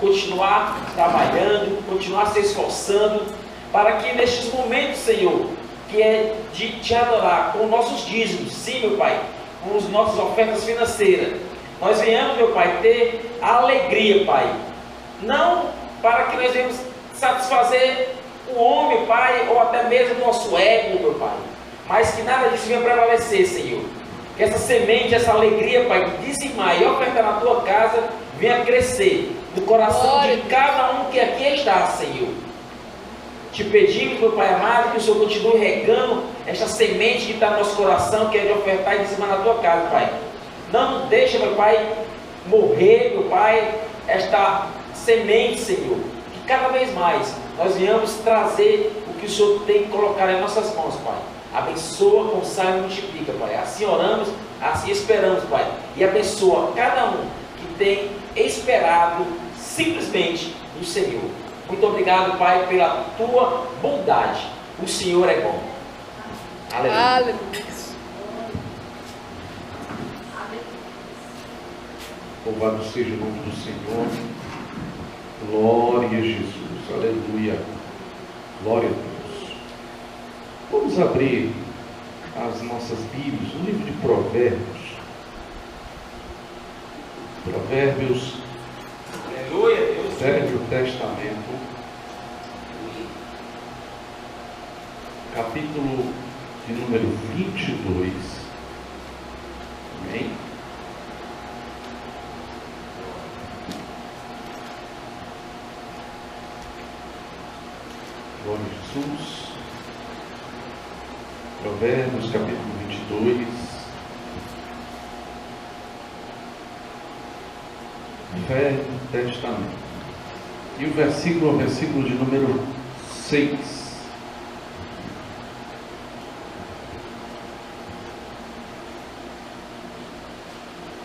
continuar trabalhando, continuar se esforçando, para que nestes momentos, Senhor, que é de te adorar com nossos dízimos, sim, meu Pai, com as nossas ofertas financeiras, nós venhamos, meu Pai, ter a alegria, Pai, não para que nós venhamos satisfazer o homem, Pai, ou até mesmo o nosso ego, meu Pai, mas que nada disso venha prevalecer, Senhor. Que essa semente, essa alegria, Pai, de dizimar e ofertar na tua casa, venha crescer no coração de cada um que aqui está, Senhor. Te pedimos, meu Pai amado, que o Senhor continue regando esta semente que está no nosso coração, que é de ofertar e dizimar na tua casa, Pai. Não deixa, meu Pai, morrer, meu Pai, esta semente, Senhor. Que cada vez mais nós venhamos trazer o que o Senhor tem que colocar em nossas mãos, Pai. Abençoa, consagra e multiplica, Pai. Assim oramos, assim esperamos, Pai. E abençoa cada um que tem esperado simplesmente no Senhor. Muito obrigado, Pai, pela tua bondade. O Senhor é bom. Aleluia. Aleluia. Louvado seja o nome do Senhor. Glória a Jesus. Aleluia. Glória a Deus. Vamos abrir as nossas Bíblias no livro de Provérbios. Provérbios. Aleluia, Deus. Velho Testamento. Capítulo de número 22. Amém? Glória a Jesus. Provérbios, capítulo 22. Velho Testamento. E o versículo é o versículo de número 6.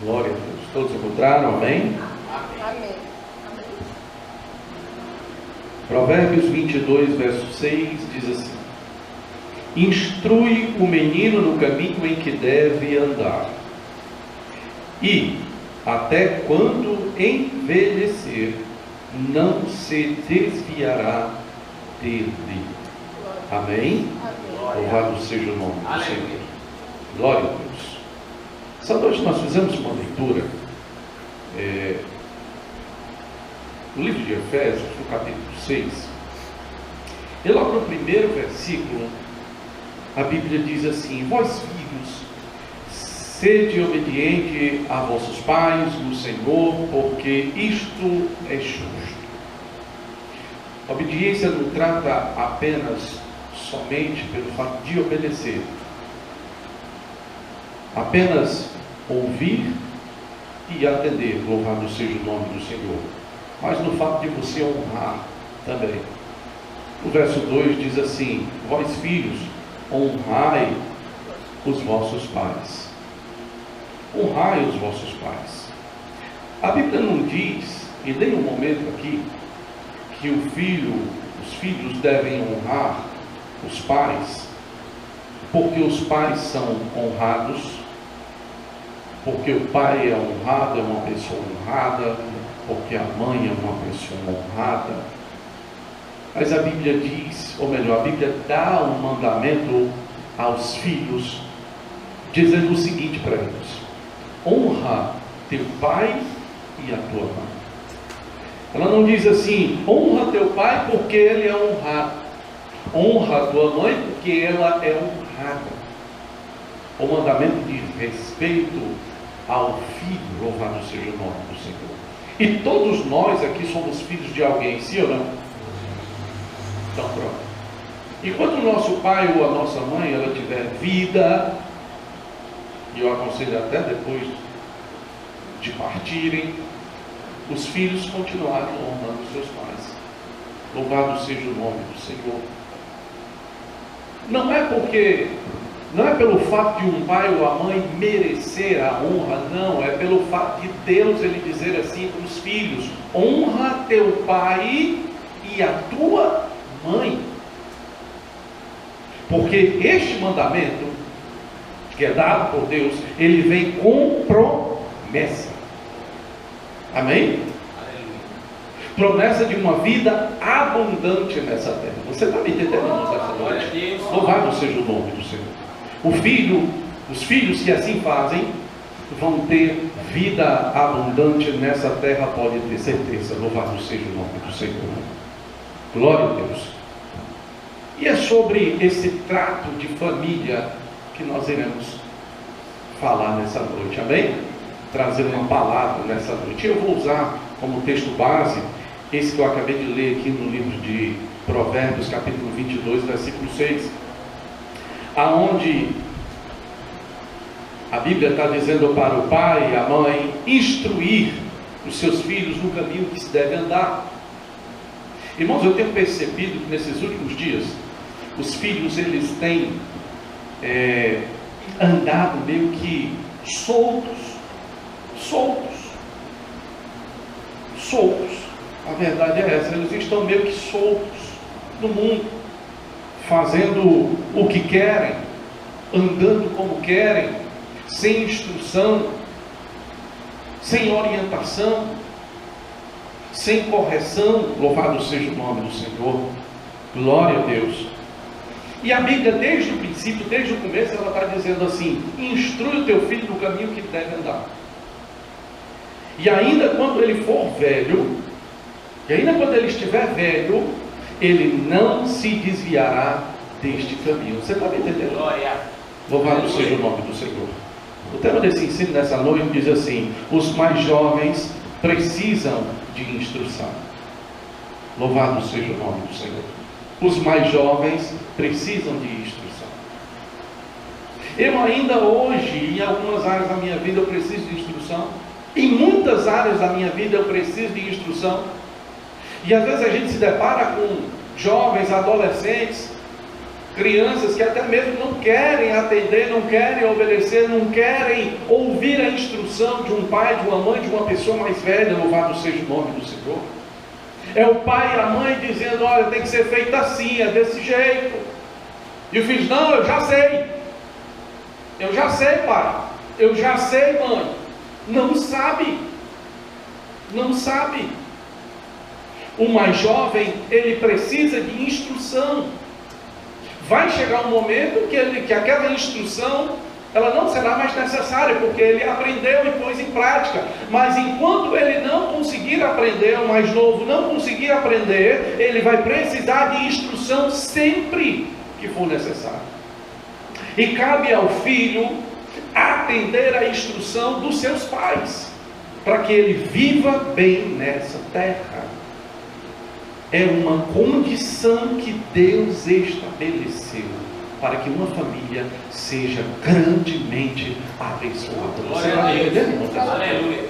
Glória a Deus. Todos encontraram? Amém? Amém. Provérbios 22, verso 6 diz assim: instrui o menino no caminho em que deve andar, e até quando envelhecer, não se desviará dele. Amém? Louvado seja o nome do Senhor. Glória a Deus. Essa noite nós fizemos uma leitura no livro de Efésios, no capítulo 6. E logo no primeiro versículo, a Bíblia diz assim: vós filhos, sede obediente a vossos pais no Senhor, porque isto é justo. A obediência não trata apenas somente pelo fato de obedecer, apenas ouvir e atender, louvado seja o nome do Senhor, mas no fato de você honrar também. O verso 2 diz assim: vós filhos, honrai os vossos pais. Honrai os vossos pais. A Bíblia não diz, em nenhum momento aqui, que os filhos devem honrar os pais, porque os pais são honrados, porque o pai é honrado, é uma pessoa honrada, porque a mãe é uma pessoa honrada. Mas a Bíblia diz, ou melhor, a Bíblia dá um mandamento aos filhos, dizendo o seguinte para eles: honra teu pai e a tua mãe. Ela não diz assim: honra teu pai porque ele é honrado, honra a tua mãe porque ela é honrada. O mandamento de respeito ao filho, louvado seja o nome do Senhor. E todos nós aqui somos filhos de alguém, sim ou não? Então pronto. Enquanto o nosso pai ou a nossa mãe ela tiver vida, e eu aconselho até depois de partirem, os filhos continuarem honrando seus pais. Louvado seja o nome do Senhor. Não é pelo fato de um pai ou a mãe merecer a honra, não, é pelo fato de Deus ele dizer assim para os filhos: honra teu pai e a tua mãe. Porque este mandamento que é dado por Deus, ele vem com promessa. Amém? Promessa de uma vida abundante nessa terra. Você está me entendendo, irmãos, essa noite? Louvado seja o nome do Senhor. Os filhos que assim fazem, vão ter vida abundante nessa terra, pode ter certeza. Louvado seja o nome do Senhor. Glória a Deus. E é sobre esse trato de família que nós iremos falar nessa noite, amém? Trazer uma palavra nessa noite. Eu vou usar como texto base esse que eu acabei de ler aqui no livro de Provérbios, capítulo 22, versículo 6, aonde a Bíblia está dizendo para o pai e a mãe instruir os seus filhos no caminho que se deve andar. Irmãos, eu tenho percebido que nesses últimos dias os filhos eles têm andado meio que soltos. A verdade é essa, eles estão meio que soltos no mundo, fazendo o que querem, andando como querem, sem instrução, sem orientação, sem correção. Louvado seja o nome do Senhor. Glória a Deus. E a Bíblia, desde o princípio, desde o começo, ela está dizendo assim: instrui o teu filho no caminho que deve andar. E ainda quando ele for velho, e ainda quando ele estiver velho, ele não se desviará deste caminho. Você está me entendendo? Glória. Louvado seja o nome do Senhor. O tema desse ensino nessa noite diz assim: os mais jovens precisam de instrução. Louvado seja o nome do Senhor. Os mais jovens precisam de instrução. Eu ainda hoje, em algumas áreas da minha vida, eu preciso de instrução. Em muitas áreas da minha vida eu preciso de instrução. E às vezes a gente se depara com jovens, adolescentes, crianças que até mesmo não querem atender, não querem obedecer, não querem ouvir a instrução de um pai, de uma mãe, de uma pessoa mais velha. Louvado seja o nome do Senhor. É o pai e a mãe dizendo: olha, tem que ser feito assim, é desse jeito. E o filho diz: não, eu já sei. Eu já sei, pai. Eu já sei, mãe. Não sabe. Não sabe. O mais jovem, ele precisa de instrução. Vai chegar um momento que aquela instrução, ela não será mais necessária, porque ele aprendeu e pôs em prática. Mas enquanto ele não conseguir aprender, o mais novo não conseguir aprender, ele vai precisar de instrução sempre que for necessário. E cabe ao filho atender à instrução dos seus pais, para que ele viva bem nessa terra. É uma condição que Deus estabeleceu para que uma família seja grandemente abençoada. Você está entendendo? Aleluia.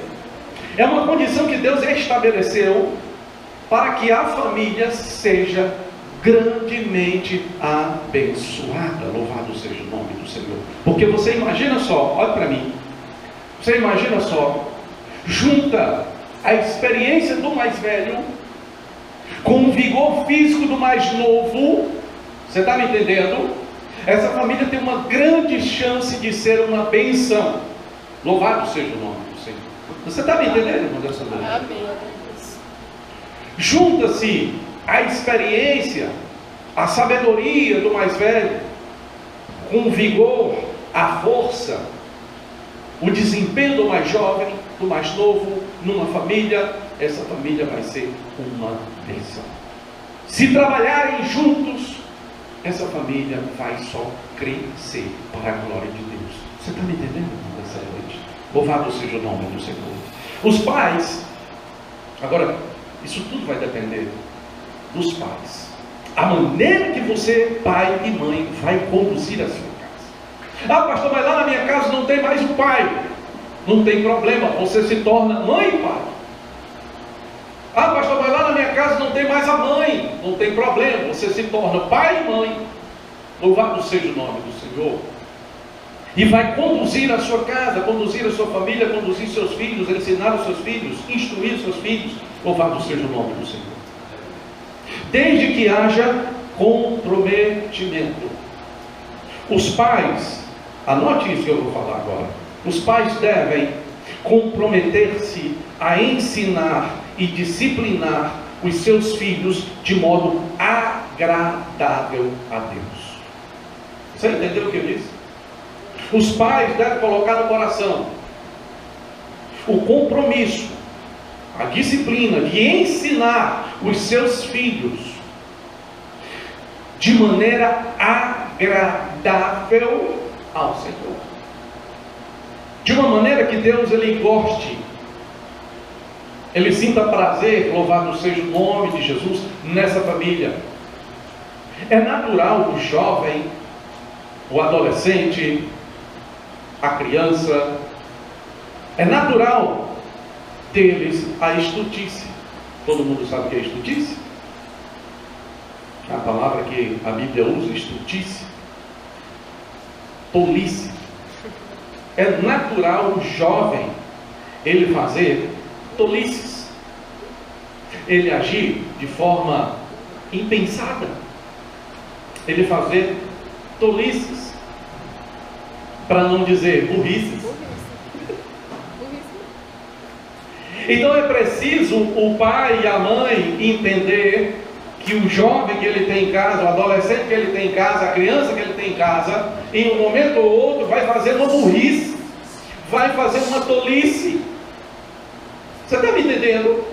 É uma condição que Deus estabeleceu para que a família seja grandemente abençoada. Louvado seja o nome do Senhor. Porque você imagina só, olha para mim, você imagina só, junta a experiência do mais velho com o vigor físico do mais novo. Você está me entendendo? Essa família tem uma grande chance de ser uma bênção. Louvado seja o nome do Senhor. Você está me entendendo, irmão, dessa noite? Amém. Junta-se a experiência, a sabedoria do mais velho, com o vigor, a força, o desempenho do mais jovem, do mais novo, numa família. Essa família vai ser uma bênção. Se trabalharem juntos, essa família vai só crescer para a glória de Deus. Você está me entendendo nessa noite? Louvado seja o nome do Senhor. Os pais, agora, isso tudo vai depender dos pais. A maneira que você, pai e mãe, vai conduzir a sua casa. Ah, pastor, mas lá na minha casa não tem mais o pai. Não tem problema, você se torna mãe e pai. Ah, pastor, mas lá na minha casa não tem mais a mãe. Não tem problema, você se torna pai e mãe. Louvado seja o nome do Senhor. E vai conduzir a sua casa, conduzir a sua família, conduzir seus filhos, ensinar os seus filhos, instruir os seus filhos. Louvado seja o nome do Senhor. Desde que haja comprometimento. Os pais, anote isso que eu vou falar agora. Os pais devem comprometer-se a ensinar e disciplinar os seus filhos de modo agradável a Deus. Você entendeu o que eu disse? Os pais devem colocar no coração o compromisso, a disciplina de ensinar os seus filhos de maneira agradável ao Senhor, de uma maneira que Deus ele goste, ele sinta prazer, louvado seja o nome de Jesus nessa família. É natural o jovem, o adolescente, a criança, é natural deles a estultice. Todo mundo sabe o que é estultice? A palavra que a Bíblia usa, estultice, tolice. É natural o jovem ele fazer tolices, ele agir de forma impensada, ele fazer tolices, para não dizer burrices. Então é preciso o pai e a mãe entender que o jovem que ele tem em casa, o adolescente que ele tem em casa, a criança que ele tem em casa, em um momento ou outro vai fazer uma burrice, vai fazer uma tolice. Você está me entendendo?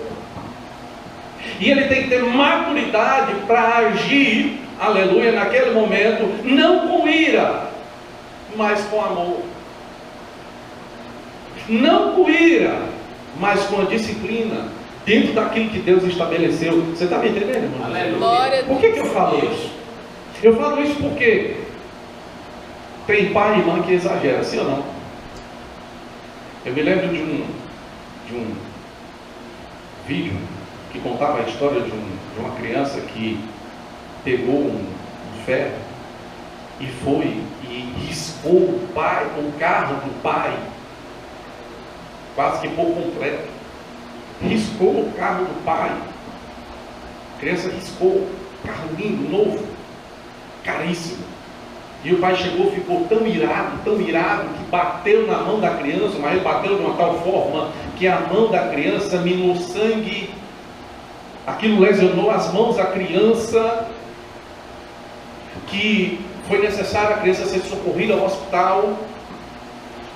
E ele tem que ter maturidade para agir, aleluia, naquele momento, não com ira, mas com amor. Não com ira, mas com a disciplina, dentro daquilo que Deus estabeleceu. Você está me entendendo, irmão? Aleluia. Por que eu falo isso? Eu falo isso porque tem pai e mãe que exagera, sim ou não? Eu me lembro de um vídeo que contava a história de uma criança que pegou um ferro e foi e riscou o carro do pai, quase que por completo. Riscou o carro do pai. A criança riscou, carro lindo, novo, caríssimo. E o pai chegou, ficou tão irado, que bateu na mão da criança, mas ele bateu de uma tal forma que a mão da criança minou sangue. Aquilo lesionou as mãos da criança, que foi necessário a criança ser socorrida ao hospital,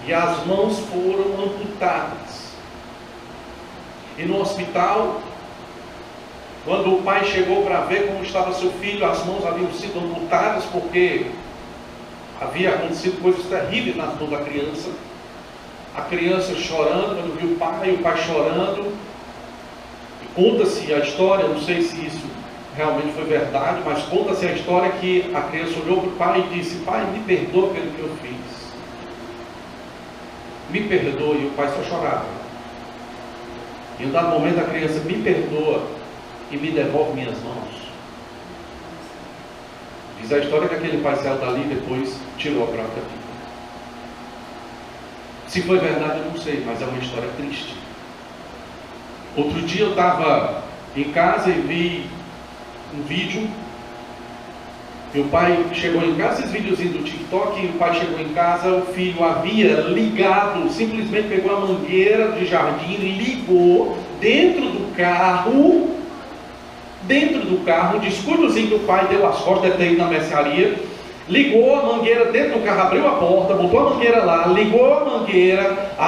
e as mãos foram amputadas. E no hospital, quando o pai chegou para ver como estava seu filho, as mãos haviam sido amputadas, porque havia acontecido coisas terríveis nas mãos da criança. A criança chorando, quando viu o pai chorando. E conta-se a história, não sei se isso realmente foi verdade, mas conta-se a história que a criança olhou para o pai e disse: pai, me perdoa pelo que eu fiz. Me perdoa. E o pai só chorava. E em um dado momento a criança: me perdoa e me devolve minhas mãos. Diz a história que aquele pai saiu dali e depois tirou a própria vida. Se foi verdade eu não sei, mas é uma história triste. Outro dia eu estava em casa e vi um vídeo. E o pai chegou em casa, esses videozinhos do TikTok, e o pai chegou em casa, o filho havia ligado, simplesmente pegou a mangueira de jardim, ligou dentro do carro, um descuidozinho que o pai deu as costas, deve ter ido na mercearia, ligou a mangueira dentro do carro, abriu a porta, botou a mangueira lá, ligou a mangueira a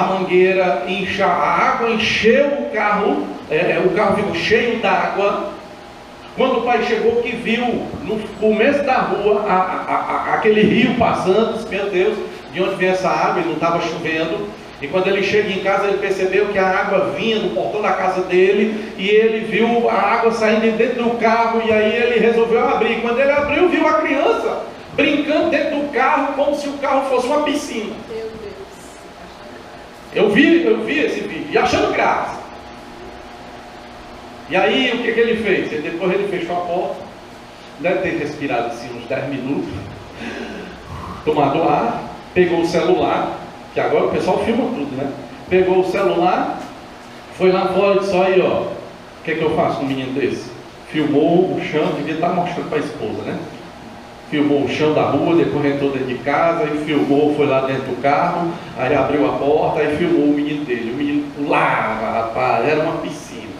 água encheu o carro ficou cheio d'água. Quando o pai chegou, que viu no começo da rua aquele rio passando, disse: meu Deus, de onde vem essa água? E não estava chovendo. E quando ele chega em casa, ele percebeu que a água vinha do portão da casa dele, e ele viu a água saindo dentro do carro, e aí ele resolveu abrir. Quando ele abriu, viu a criança brincando dentro do carro, como se o carro fosse uma piscina. Meu Deus. Eu vi esse vídeo, e achando graça. E aí, o que ele fez? Depois ele fechou a porta, deve ter respirado assim uns 10 minutos, tomado ar, pegou o celular, que agora o pessoal filma tudo, né? Pegou o celular, foi lá fora e disse: aí, ó, o que eu faço com um menino desse? Filmou o chão, devia estar mostrando para a esposa, né? Filmou o chão da rua, depois entrou dentro de casa e filmou, foi lá dentro do carro, aí abriu a porta e filmou o menino dele. O menino pulava, rapaz, era uma piscina.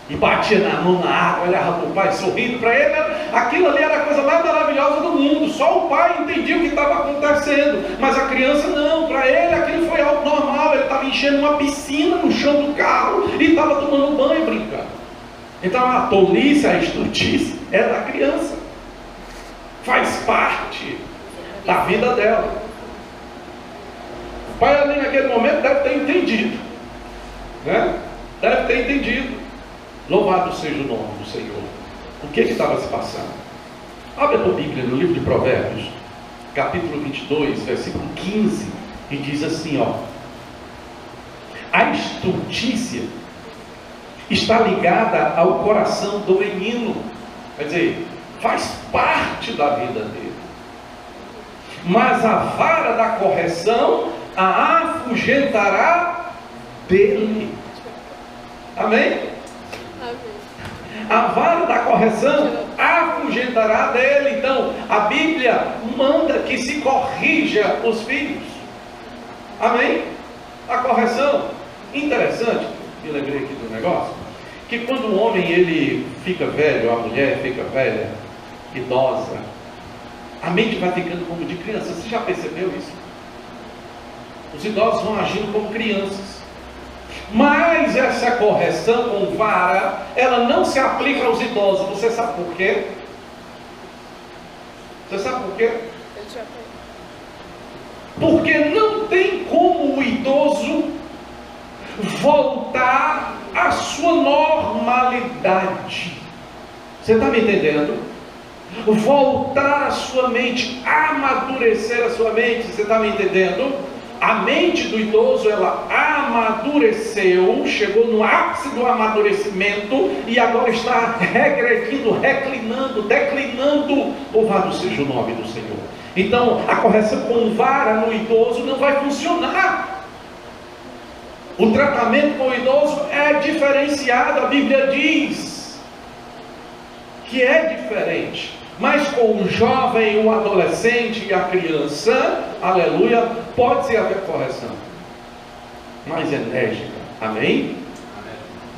E batia na mão na água, olhava para o pai sorrindo. Para ele, aquilo ali era a coisa mais maravilhosa do mundo. Só o pai entendia o que estava acontecendo, mas a criança não. Para ele aquilo foi algo normal. Ele estava enchendo uma piscina no chão do carro e estava tomando banho brincando. Então a tolice, a estultice é da criança, faz parte da vida dela. O pai ali naquele momento deve ter entendido, né? Deve ter entendido. Louvado seja o nome do Senhor. O que estava se passando? Abre a tua Bíblia no livro de Provérbios, capítulo 22, versículo 15, e diz assim, ó: a estultícia está ligada ao coração do menino. Quer dizer, faz parte da vida dele. Mas a vara da correção a afugentará dele. Amém? A vara da correção afugentará dele. Então, a Bíblia manda que se corrija os filhos. Amém? A correção. Interessante, me lembrei aqui do negócio, que quando o homem ele fica velho, a mulher fica velha, idosa, a mente vai ficando como de criança. Você já percebeu isso? Os idosos vão agindo como crianças. Mas essa correção com vara, ela não se aplica aos idosos. Você sabe por quê? Você sabe por quê? Porque não tem como o idoso voltar à sua normalidade. Você está me entendendo? Voltar a sua mente, amadurecer a sua mente. Você está me entendendo? A mente do idoso, ela amadureceu, chegou no ápice do amadurecimento e agora está regredindo, reclinando, declinando. Louvado seja o nome do Senhor. Então, a correção com vara no idoso não vai funcionar. O tratamento com o idoso é diferenciado. A Bíblia diz que é diferente. Mas com o jovem, o adolescente e a criança, aleluia, pode-se haver correção mais enérgica. Amém?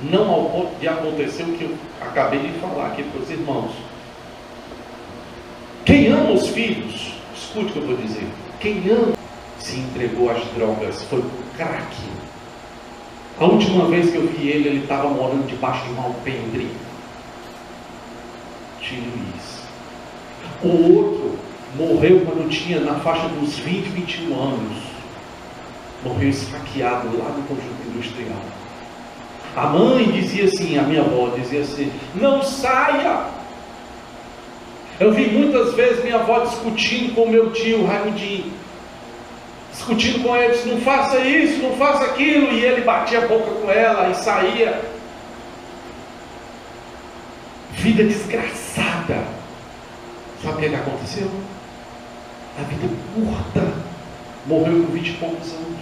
Não ao ponto de acontecer o que eu acabei de falar aqui para os irmãos. Quem ama os filhos, escute o que eu vou dizer. Quem ama se entregou às drogas, foi crack. A última vez que eu vi ele estava morando debaixo de um alpendre. Tio Luiz. O outro morreu quando tinha na faixa dos 20, 21 anos. Morreu esfaqueado lá no conjunto industrial. A mãe dizia assim, a minha avó dizia assim, não saia. Eu vi muitas vezes minha avó discutindo com meu tio Raimundinho, discutindo com ele, não faça isso, não faça aquilo, e ele batia a boca com ela e saía. Vida desgraçada. Sabe o que aconteceu? A vida curta, morreu com 20 e poucos anos.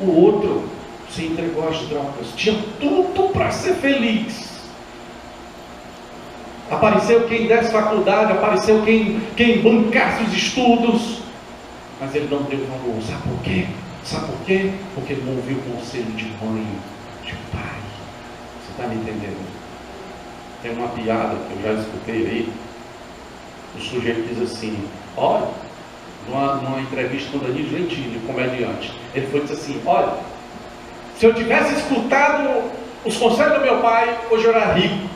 O outro se entregou às drogas, tinha tudo para ser feliz. Apareceu quem desse faculdade, apareceu quem bancasse os estudos, mas ele não deu valor. Sabe por quê? Sabe por quê? Porque ele não ouviu o conselho de mãe, de pai. Você está me entendendo? Tem uma piada que eu já escutei aí. O sujeito diz assim, olha, numa entrevista com Danilo Gentili, comediante, ele foi e disse assim, olha, se eu tivesse escutado os conselhos do meu pai, hoje eu era rico.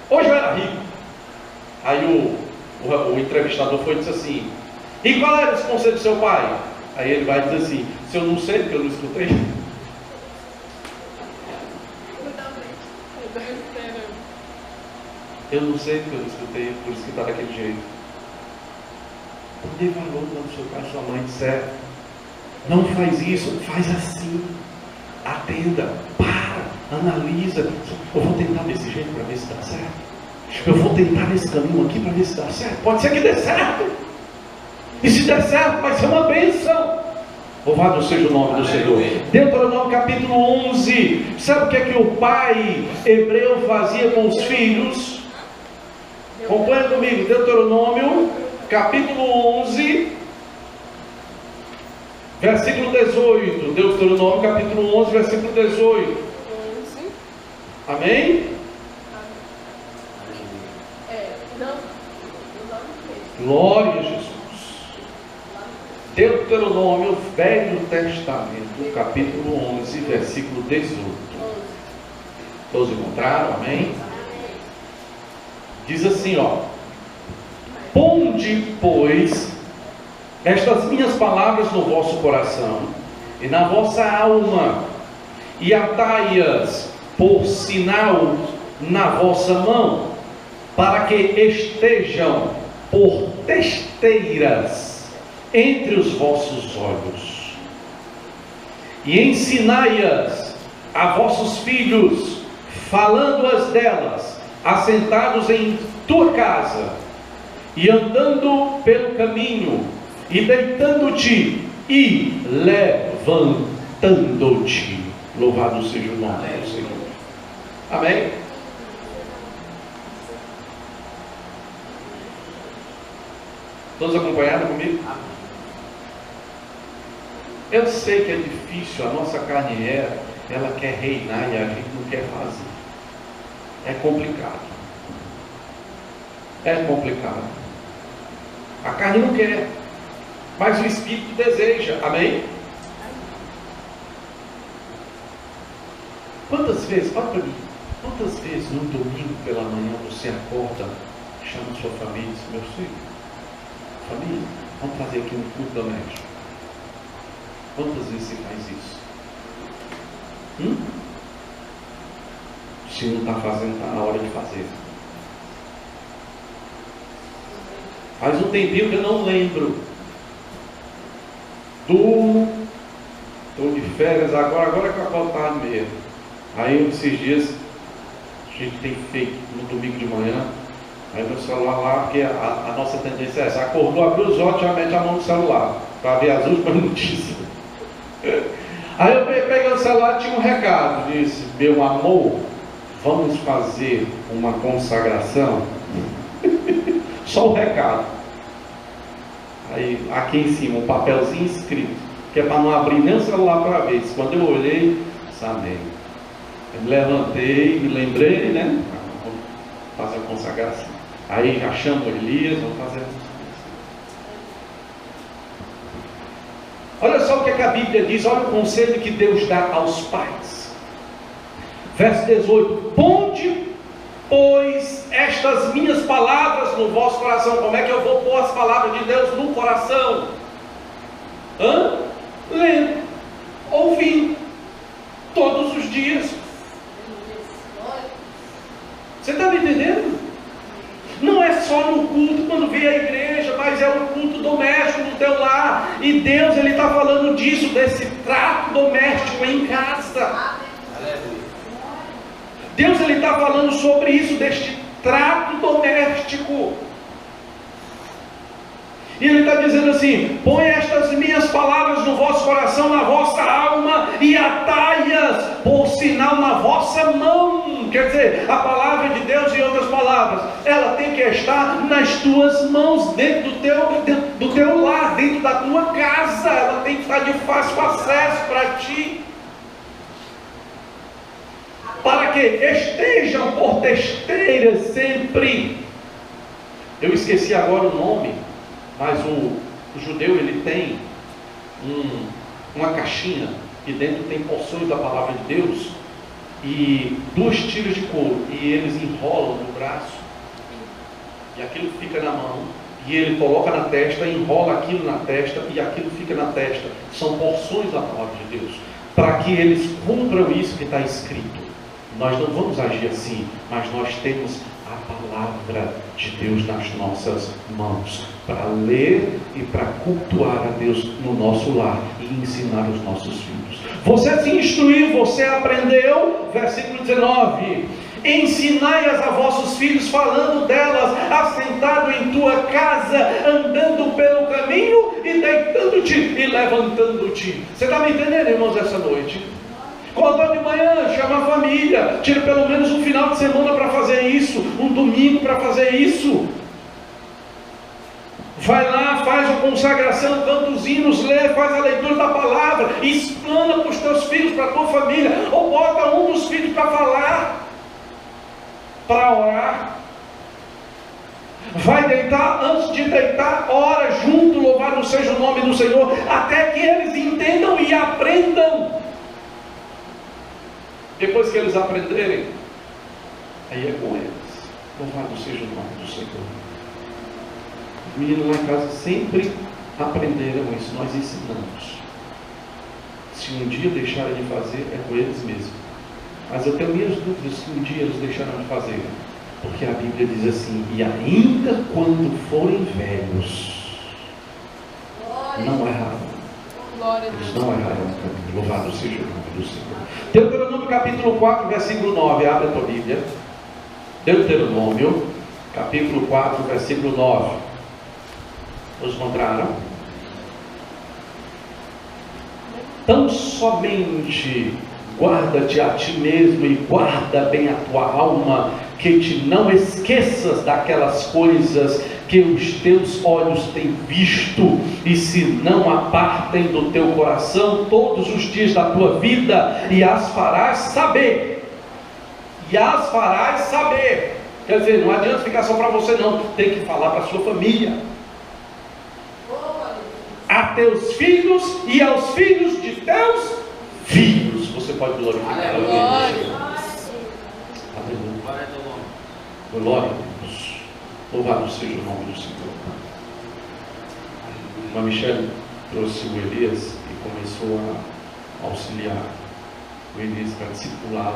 Hoje eu era rico. Aí o entrevistador foi e disse assim, e qual era os conselhos do seu pai? Aí ele vai dizer assim, se eu não sei, porque eu não escutei. Eu não sei porque eu não escutei, por isso que está daquele jeito. Dê valor quando seu pai e sua mãe disser, não faz isso, faz assim. Atenda, para, analisa. Eu vou tentar desse jeito para ver se dá certo. Eu vou tentar nesse caminho aqui para ver se dá certo. Pode ser que dê certo. E se der certo, vai ser uma bênção. Louvado seja o nome do Senhor. Deuteronômio capítulo 11. Sabe o que é que o pai hebreu fazia com os filhos? Acompanha comigo, Deuteronômio, capítulo 11, versículo 18. Deuteronômio, capítulo 11, versículo 18. Amém? Glória a Jesus. Deuteronômio, Velho Testamento, capítulo 11, versículo 18. Todos encontraram? Amém? Diz assim, ó: ponde, pois, estas minhas palavras no vosso coração e na vossa alma, e atai-as por sinal na vossa mão, para que estejam por testeiras entre os vossos olhos, e ensinai-as a vossos filhos, falando-as delas, assentados em tua casa, e andando pelo caminho, e deitando-te e levantando-te. Louvado seja o nome do Senhor. Amém? Todos acompanharam comigo? Eu sei que é difícil, a nossa carne ela quer reinar e a gente não quer fazer. É complicado. É complicado. A carne não quer, mas o Espírito deseja. Amém? Quantas vezes, olha para mim, quantas vezes no domingo pela manhã você acorda, chama sua família e diz: meu filho, família, vamos fazer aqui um culto doméstico. Quantas vezes você faz isso? Se não está fazendo, está na hora de fazer. Faz um tempinho que eu não lembro. Durmo, estou de férias agora que eu acordo tarde mesmo. Aí esses dias a gente tem feito no domingo de manhã. Aí meu celular lá, porque a nossa tendência é essa: acordou, abriu os olhos, já mete a mão no celular para ver as últimas notícias. Aí eu peguei o celular, tinha um recado, disse: meu amor, vamos fazer uma consagração. Só o recado. Aí aqui em cima um papelzinho escrito, que é para não abrir nem o celular para ver. Quando eu olhei, amém. Eu me levantei, me lembrei, né? Vamos fazer a consagração. Aí já chamo Elias, vamos fazer a consagração. Olha só o que a Bíblia diz, olha o conselho que Deus dá aos pais. Verso 18: ponde, pois, estas minhas palavras no vosso coração. Como é que eu vou pôr as palavras de Deus no coração? Lendo, ouvindo, todos os dias. Você está me entendendo? Não é só no culto quando vem a igreja, mas é o culto doméstico no teu lar. E Deus, Ele está falando disso, desse trato doméstico em casa. Deus, Ele está falando sobre isso, deste trato doméstico. E Ele está dizendo assim: põe estas minhas palavras no vosso coração, na vossa alma, e atai-as por sinal na vossa mão. Quer dizer, a palavra de Deus, em outras palavras, ela tem que estar nas tuas mãos, dentro do teu lar, dentro da tua casa. Ela tem que estar de fácil acesso para ti, para que estejam por testeiras sempre. Eu esqueci agora o nome, mas o judeu, ele tem uma caixinha, e dentro tem porções da palavra de Deus, e 2 tiras de couro, e eles enrolam no braço, e aquilo fica na mão, e ele coloca na testa, enrola aquilo na testa, e aquilo fica na testa. São porções da palavra de Deus, para que eles cumpram isso que está escrito. Nós não vamos agir assim, mas nós temos a palavra de Deus nas nossas mãos, para ler e para cultuar a Deus no nosso lar e ensinar os nossos filhos. Você se instruiu, você aprendeu, versículo 19: ensinai-as a vossos filhos, falando delas, assentado em tua casa, andando pelo caminho, e deitando-te e levantando-te. Você está me entendendo, irmãos, essa noite? Acordou de manhã, chama a família, tira pelo menos um final de semana para fazer isso, um domingo para fazer isso. Vai lá, faz a consagração, canta os hinos, lê, faz a leitura da palavra, explana para os teus filhos, para a tua família, ou bota um dos filhos para falar. para orar. Vai deitar, antes de deitar, ora junto, louvado seja o nome do Senhor, até que eles entendam e aprendam. Depois que eles aprenderem, aí é com eles. Louvado seja o nome do Senhor. Os meninos lá em casa sempre aprenderam isso, nós ensinamos. Se um dia deixarem de fazer, é com eles mesmos. Mas eu tenho minhas dúvidas se um dia eles deixarão de fazer. Porque a Bíblia diz assim: e ainda quando forem velhos, não errarão. Eles não errarão no caminho. Louvado seja o nome do Senhor. Deuteronômio capítulo 4, versículo 9. Abre a tua Bíblia. Deuteronômio capítulo 4, versículo 9. Todos encontraram? Tão somente guarda-te a ti mesmo e guarda bem a tua alma, que te não esqueças daquelas coisas que os teus olhos têm visto, e se não apartem do teu coração todos os dias da tua vida, e as farás saber. E as farás saber. Quer dizer, não adianta ficar só para você não, tem que falar para a sua família, a teus filhos e aos filhos de teus filhos. Você pode glorificar a Deus. Aleluia. Glória a Deus. Louvado seja o nome do Senhor. A Michelle trouxe o Elias e começou a auxiliar o Elias para discipular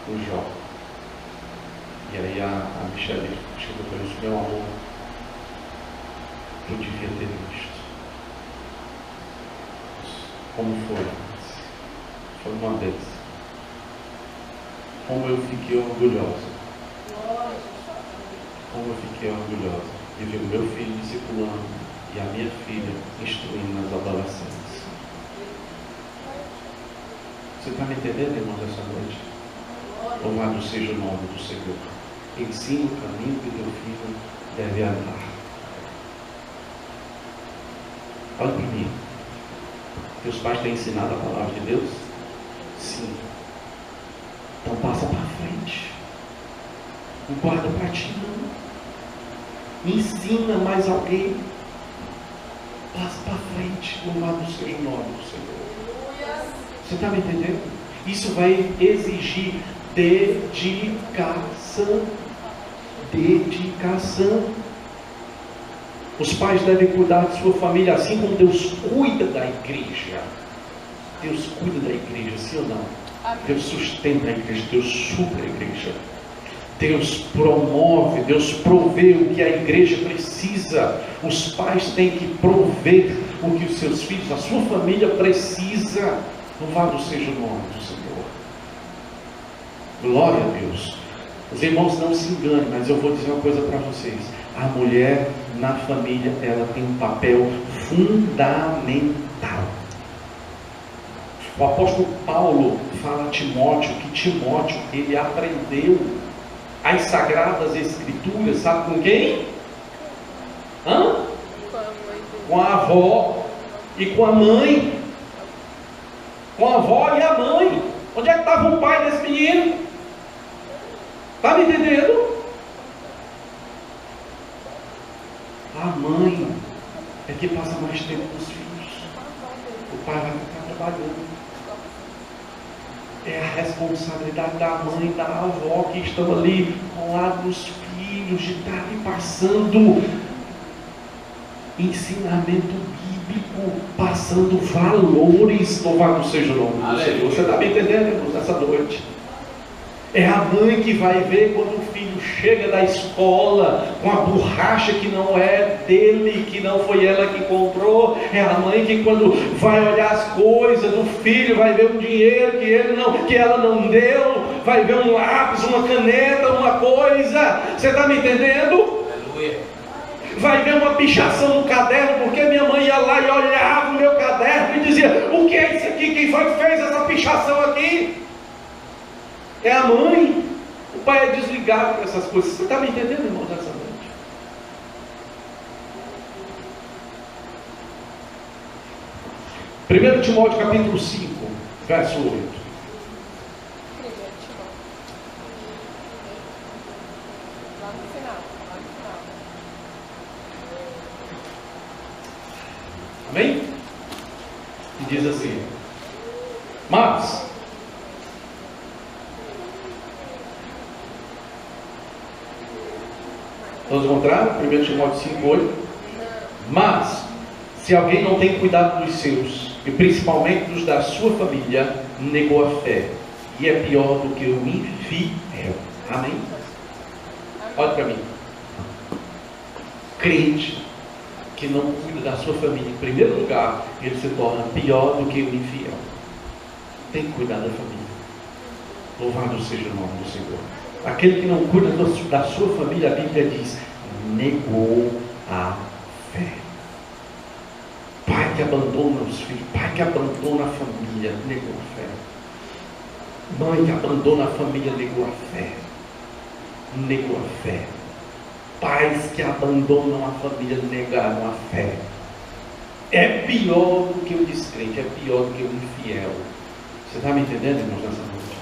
o Jó. E aí a Michelle chegou para ele: meu amor, eu devia ter visto. Como foi? Foi uma vez. Como eu fiquei orgulhosa. Como eu fiquei orgulhosa de ver o meu filho discipulando e a minha filha instruindo nas adolescentes. Você está me entendendo, irmão, dessa noite? Louvado seja o nome do Senhor. Ensina o caminho que teu filho deve andar. Olha para mim. Teus pais têm ensinado a palavra de Deus? Sim. Então passa para frente. Não guarda para ti não. Ensina mais alguém. Passa para frente. Louvado seja o nome do Senhor. Você está me entendendo? Isso vai exigir dedicação. Dedicação. Os pais devem cuidar de sua família assim como Deus cuida da igreja. Deus cuida da igreja, sim ou não? Deus sustenta a igreja, Deus supre a igreja. Deus promove, Deus provê o que a igreja precisa. Os pais têm que prover o que os seus filhos, a sua família precisa. Louvado seja o nome do Senhor. Glória a Deus. Os irmãos, não se enganem, mas eu vou dizer uma coisa para vocês. A mulher na família, ela tem um papel fundamental. O apóstolo Paulo fala a Timóteo que Timóteo, ele aprendeu as sagradas escrituras, sabe com quem? Com a avó e com a mãe. Com a avó e a mãe. Onde é que estava o pai desse menino? Está me entendendo? A mãe é que passa mais tempo com os filhos. O pai vai ficar trabalhando. É a responsabilidade da mãe e da avó que estão ali ao lado dos filhos, de estar ali passando ensinamento bíblico, passando valores. Louvado seja o nome do Senhor. Você está me entendendo, irmãos, nessa noite? É a mãe que vai ver quando o filho chega da escola com a borracha que não é dele, que não foi ela que comprou. É a mãe que quando vai olhar as coisas do filho, vai ver um dinheiro que ela não deu, vai ver um lápis, uma caneta, uma coisa. Você está me entendendo? Aleluia. Vai ver uma pichação no caderno, porque minha mãe ia lá e olhava o meu caderno e dizia: o que é isso aqui? Quem foi que fez essa pichação aqui? É a mãe. O pai é desligado com essas coisas. Você está me entendendo, irmão, nessa noite? Primeiro Timóteo capítulo 5, verso 8. Lá no final. Amém? E diz assim: mas vamos encontrar 1 Timóteo 5:8. Mas se alguém não tem cuidado dos seus, e principalmente dos da sua família, negou a fé, e é pior do que o infiel. Amém? Olha para mim. Crente que não cuida da sua família, em primeiro lugar, ele se torna pior do que o infiel. Tem que cuidar da família. Louvado seja o nome do Senhor. Aquele que não cuida da sua família, a Bíblia diz, negou a fé. Pai que abandona os filhos, pai que abandona a família, negou a fé. Mãe que abandona a família, negou a fé. Negou a fé. Pais que abandonam a família, negaram a fé. É pior do que o descrente, é pior do que o infiel. Você está me entendendo, irmãos, nessa noite?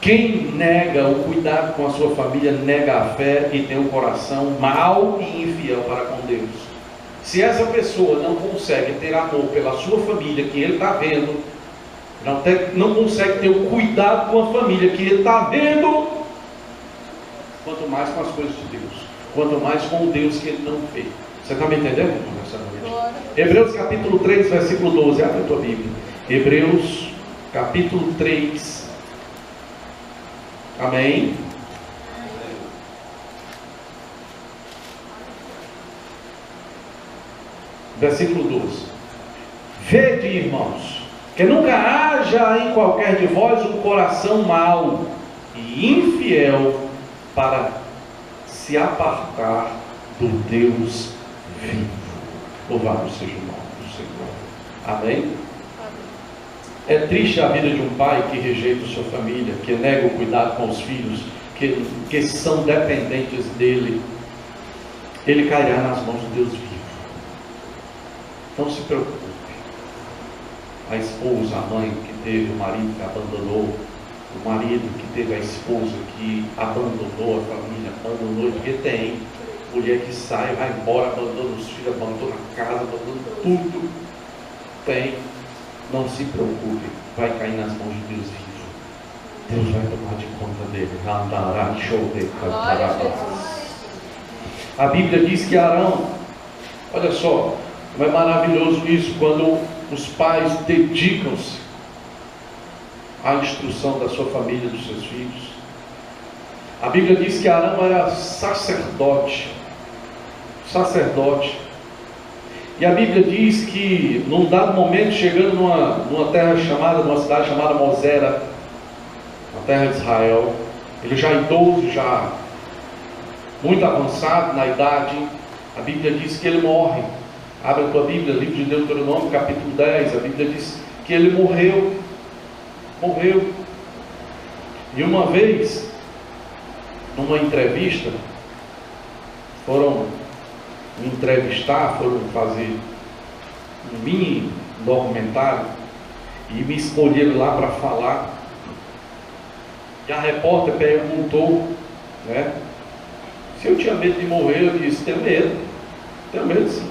Quem nega o cuidado com a sua família, nega a fé e tem um coração mau e infiel para com Deus. Se essa pessoa não consegue ter amor pela sua família, que ele está vendo, não consegue ter o cuidado com a família que ele está vendo, quanto mais com as coisas de Deus, quanto mais com o Deus que ele não fez. Você está me entendendo, irmão, nessa noite? Hebreus capítulo 3, versículo 12, abre a tua Bíblia. Hebreus capítulo 3. Amém? Versículo 12. Vede, irmãos, que nunca haja em qualquer de vós um coração mau e infiel para se apartar do Deus vivo. Louvado seja o nome do Senhor. Amém? É triste a vida de um pai que rejeita sua família, que nega o cuidado com os filhos, que são dependentes dele. Ele cairá nas mãos de Deus vivo. Não se preocupe. A esposa, a mãe que teve o marido que abandonou, o marido que teve a esposa que abandonou a família, abandonou, porque tem mulher que sai, vai embora, abandona os filhos, abandona a casa, abandona tudo. Tem. Não se preocupe, vai cair nas mãos de Deus vivo. Deus vai tomar de conta dele. A Bíblia diz que Arão, olha só, como é maravilhoso isso, quando os pais dedicam-se à instrução da sua família, dos seus filhos. A Bíblia diz que Arão era sacerdote. E a Bíblia diz que, num dado momento, chegando numa terra chamada, numa cidade chamada Mosera, na terra de Israel, ele já idoso, já muito avançado na idade, a Bíblia diz que ele morre. Abre a tua Bíblia, livro de Deuteronômio, capítulo 10, a Bíblia diz que ele morreu. E uma vez, numa entrevista, foram me entrevistar, foram fazer um mini documentário e me escolheram lá para falar. E a repórter perguntou, né, se eu tinha medo de morrer. Eu disse, tenho medo sim.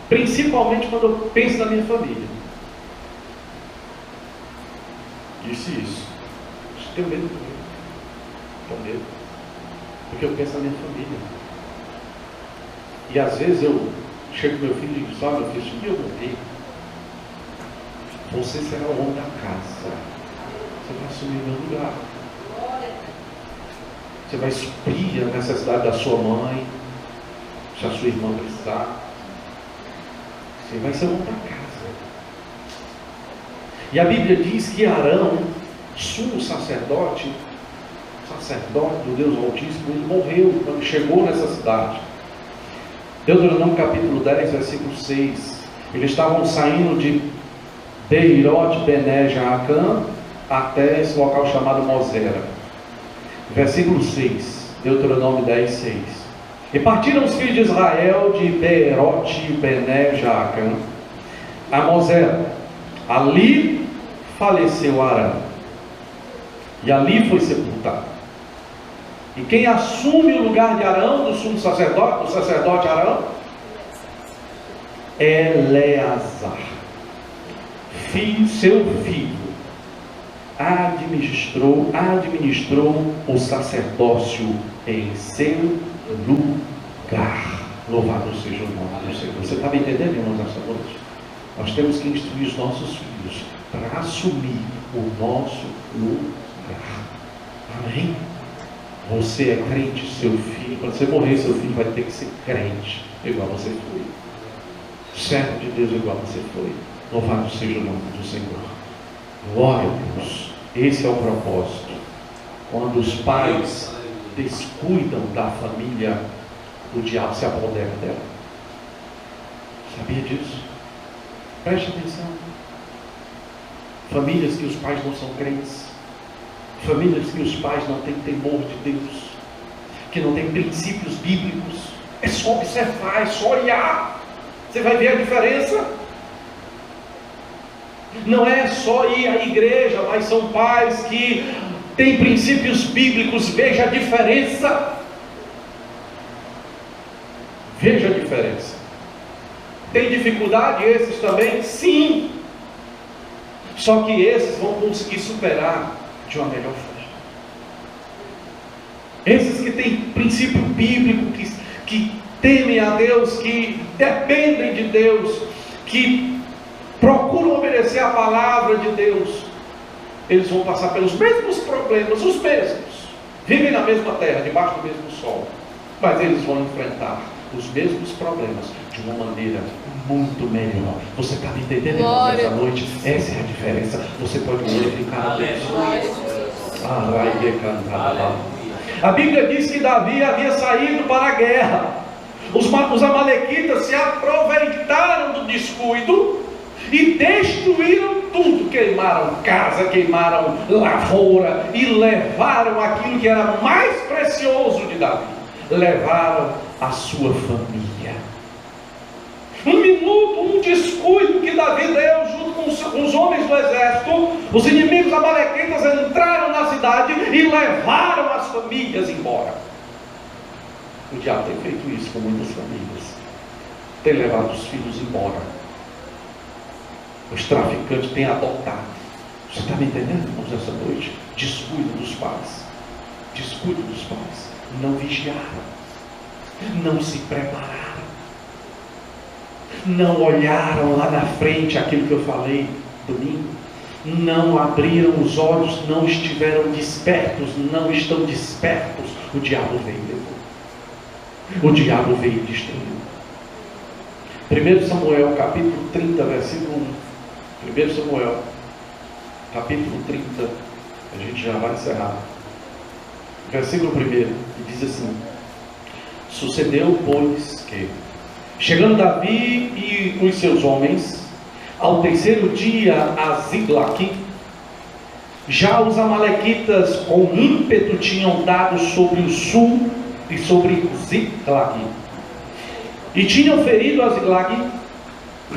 Principalmente quando eu penso na minha família. Disse isso. Tenho medo de morrer. Tenho medo. Porque eu penso na minha família. E às vezes eu chego pro meu filho e digo, olha meu filho, se eu morrer, você será o homem da casa. Você vai assumir o meu lugar. Você vai suprir a necessidade da sua mãe, se a sua irmã precisar. Você vai ser o homem da casa. E a Bíblia diz que Arão, sumo sacerdote do Deus Altíssimo, ele morreu quando chegou nessa cidade. Deuteronômio capítulo 10, versículo 6. Eles estavam saindo de Beirot Bené Jaacã até esse local chamado Mosera. Versículo 6, Deuteronômio 10, 6. E partiram os filhos de Israel de Beirot Bené Jaacã a Mosera. Ali faleceu Arão, e ali foi sepultado. E quem assume o lugar de Arão, do sumo sacerdote, do sacerdote Arão? Eleazar, seu filho, administrou o sacerdócio em seu lugar. Louvado seja o nome do Senhor. Você está me entendendo, irmãos, nessa noite? Nós temos que instruir os nossos filhos para assumir o nosso lugar. Amém? Você é crente, seu filho, quando você morrer, seu filho vai ter que ser crente, igual você foi. Servo de Deus, igual você foi. Louvado seja o nome do Senhor. Glória a Deus. Esse é o propósito. Quando os pais descuidam da família, o diabo se apodera dela. Sabia disso? Preste atenção. Famílias que os pais não são crentes, famílias que os pais não têm temor de Deus, que não têm princípios bíblicos, é só observar, é só olhar, você vai ver a diferença. Não é só ir à igreja, mas são pais que têm princípios bíblicos. Veja a diferença. Veja a diferença. Tem dificuldade esses também? Sim. Só que esses vão conseguir superar de uma melhor forma. Esses que têm princípio bíblico, que temem a Deus, que dependem de Deus, que procuram obedecer a palavra de Deus, eles vão passar pelos mesmos problemas, os mesmos. Vivem na mesma terra, debaixo do mesmo sol, mas eles vão enfrentar os mesmos problemas de uma maneira muito melhor. Você está me entendendo, irmão, nessa noite? Essa é a diferença. Você pode glorificar a Deus. A Bíblia diz que Davi havia saído para a guerra. Os amalequitas se aproveitaram do descuido e destruíram tudo. Queimaram casa, queimaram lavoura e levaram aquilo que era mais precioso de Davi. Levaram a sua família. Um minuto, um descuido que Davi deu junto com os homens do exército, os inimigos amalequitas entraram na cidade e levaram as famílias embora. O diabo tem feito isso com muitas famílias, tem levado os filhos embora. Os traficantes têm adotado. Você está me entendendo, irmãos, essa noite? Descuido dos pais. Descuido dos pais. Não vigiaram, não se prepararam, não olharam lá na frente aquilo que eu falei domingo, não abriram os olhos, não estiveram despertos, não estão despertos. O diabo veio levou, o diabo veio destruiu. 1 Samuel capítulo 30 versículo 1. 1 Samuel capítulo 30, a gente já vai encerrar. Versículo 1, e diz assim: sucedeu, pois, que, chegando Davi e os seus homens, ao terceiro dia a Ziglague, já os amalequitas com ímpeto tinham dado sobre o sul e sobre Ziglague, e tinham ferido a Ziglague,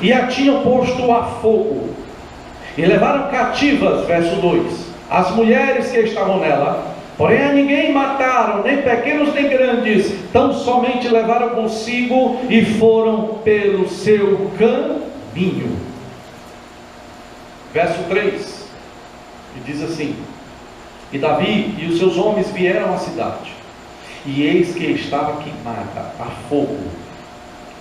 e a tinham posto a fogo, e levaram cativas, verso 2, as mulheres que estavam nela. Porém a ninguém mataram, nem pequenos nem grandes, tão somente levaram consigo e foram pelo seu caminho. Verso 3, e diz assim: e Davi e os seus homens vieram à cidade, e eis que estava queimada a fogo,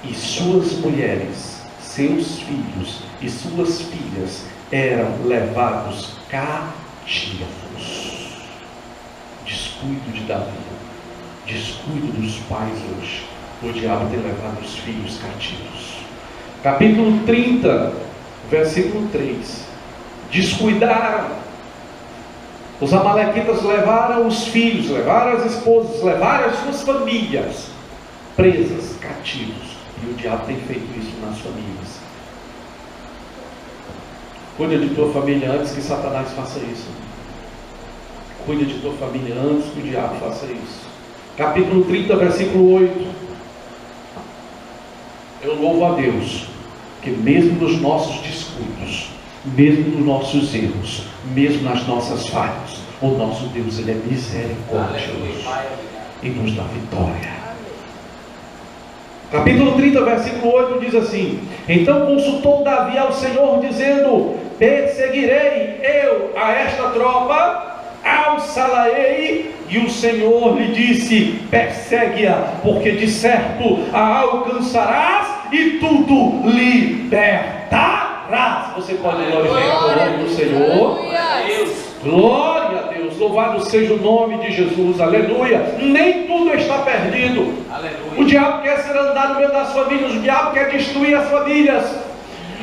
e suas mulheres, seus filhos e suas filhas eram levados cativos. Descuido de Davi, descuido dos pais hoje. O diabo tem levado os filhos cativos. Capítulo 30, versículo 3. Descuidaram. Os amalequitas levaram os filhos, levaram as esposas, levaram as suas famílias presas, cativos. E o diabo tem feito isso nas famílias. Cuida de tua família antes que Satanás faça isso. Cuida de tua família antes que o diabo faça isso. Capítulo 30, versículo 8. Eu louvo a Deus, que mesmo nos nossos descuidos, mesmo nos nossos erros, mesmo nas nossas falhas, o nosso Deus, Ele é misericordioso e nos dá vitória. Capítulo 30, versículo 8 diz assim: então consultou Davi ao Senhor, dizendo: perseguirei eu a esta tropa, alçá-la-ei. E o Senhor lhe disse: persegue-a, porque de certo a alcançarás e tudo libertarás. Você pode glorificar o nome do Senhor. Glória a Deus, louvado seja o nome de Jesus, aleluia. Nem tudo está perdido. Aleluia. O diabo quer ser andado no meio das famílias, o diabo quer destruir as famílias,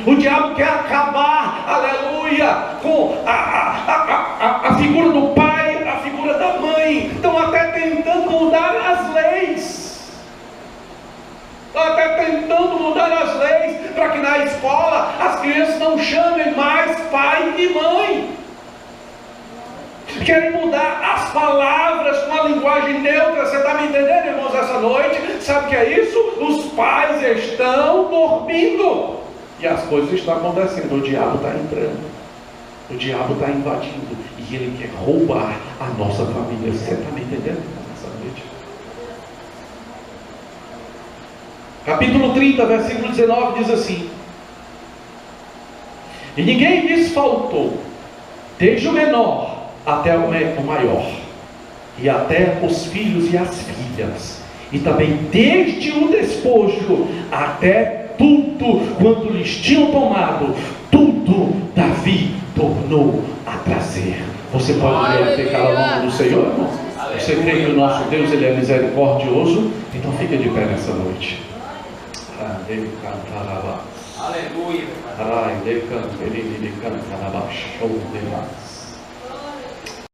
o diabo quer acabar, aleluia, com a figura do pai, a figura da mãe. Estão até tentando mudar as leis, estão até tentando mudar as leis para que na escola as crianças não chamem mais pai e mãe. Querem mudar as palavras com a linguagem neutra. Você está me entendendo, irmãos, essa noite? Sabe o que é isso? Os pais estão dormindo e as coisas estão acontecendo. O diabo está entrando, o diabo está invadindo e ele quer roubar a nossa família. Você está me entendendo nessa noite? Capítulo 30, versículo 19 diz assim: e ninguém lhes faltou, desde o menor até o maior, e até os filhos e as filhas, e também desde o despojo até tudo quanto lhes tinham tomado, tudo Davi tornou a trazer. Você pode glorificar o nome do Senhor, irmão? Você crê que o nosso Deus, Ele é misericordioso? Então fica de pé nessa noite. Ele cantará. Aleluia. Ele cantará.